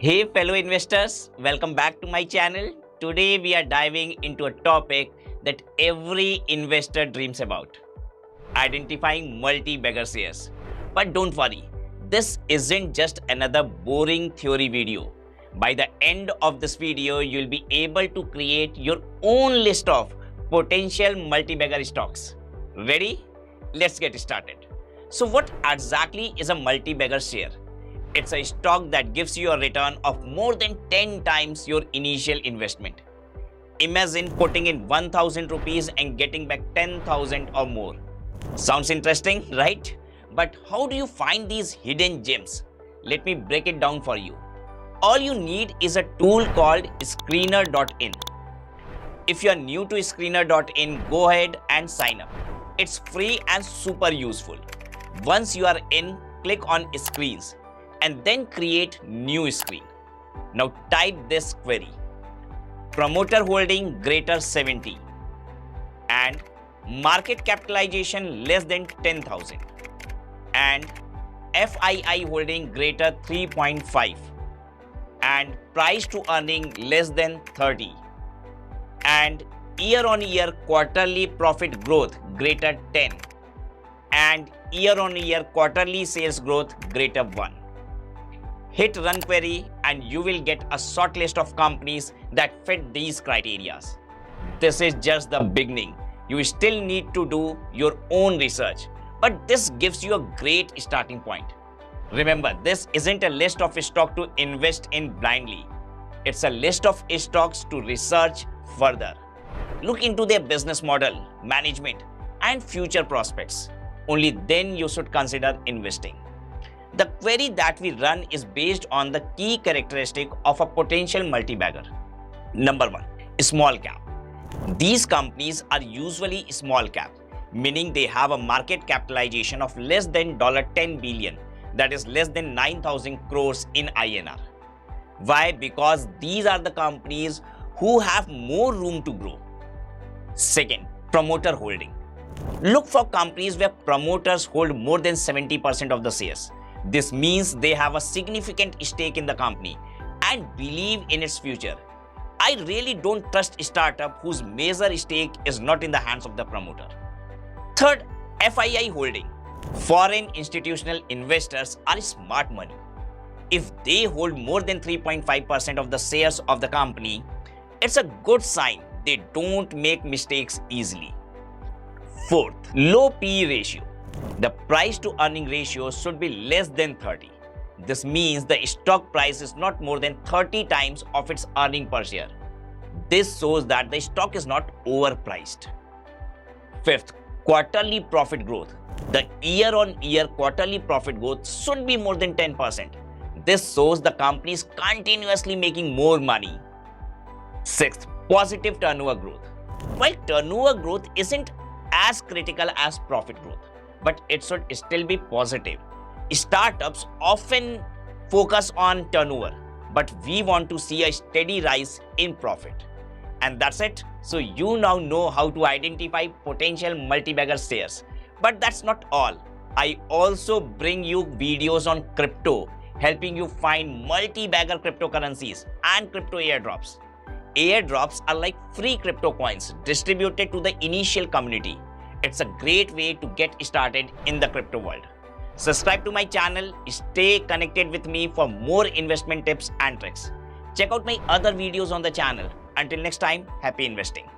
Hey fellow investors, welcome back to my channel. Today we are diving into a topic that every investor dreams about. Identifying multi-bagger shares. But don't worry, this isn't just another boring theory video. By the end of this video, you'll be able to create your own list of potential multi-bagger stocks. Ready? Let's get started. So what exactly is a multi-bagger share? It's a stock that gives you a return of more than 10 times your initial investment. Imagine putting in 1000 rupees and getting back 10,000 or more. Sounds interesting, right? But how do you find these hidden gems? Let me break it down for you. All you need is a tool called screener.in. If you are new to screener.in, go ahead and sign up. It's free and super useful. Once you are in, click on screens and then create new screen. Now type this query: promoter holding greater 70 and market capitalization less than 10,000 and FII holding greater 3.5 and price to earning less than 30 and year on year quarterly profit growth greater 10 and year on year quarterly sales growth greater 1. Hit run query and you will get a short list of companies that fit these criteria. This is just the beginning. You still need to do your own research, but this gives you a great starting point. Remember, this isn't a list of stocks to invest in blindly. It's a list of stocks to research further. Look into their business model, management, and future prospects. Only then you should consider investing. The query that we run is based on the key characteristic of a potential multi-bagger. Number 1, small cap. These companies are usually small cap, meaning they have a market capitalization of less than $10 billion, that is less than 9,000 crores in INR. Why? Because these are the companies who have more room to grow. Second, promoter holding. Look for companies where promoters hold more than 70% of the shares. This means they have a significant stake in the company and believe in its future. I really don't trust a startup whose major stake is not in the hands of the promoter. Third, FII holding. Foreign institutional investors are smart money. If they hold more than 3.5% of the shares of the company, it's a good sign they don't make mistakes easily. Fourth, low PE ratio. The price to earning ratio should be less than 30. This means the stock price is not more than 30 times of its earning per share. This shows that the stock is not overpriced. Fifth, quarterly profit growth. The year on year quarterly profit growth should be more than 10%. This shows the company is continuously making more money. Sixth, positive turnover growth. While turnover growth isn't as critical as profit growth, but it should still be positive. Startups often focus on turnover, but we want to see a steady rise in profit. And that's it. So you now know how to identify potential multi-bagger shares. But that's not all. I also bring you videos on crypto, helping you find multi-bagger cryptocurrencies and crypto airdrops. Airdrops are like free crypto coins distributed to the initial community. It's a great way to get started in the crypto world. Subscribe to my channel, stay connected with me for more investment tips and tricks. Check out my other videos on the channel. Until next time, happy investing.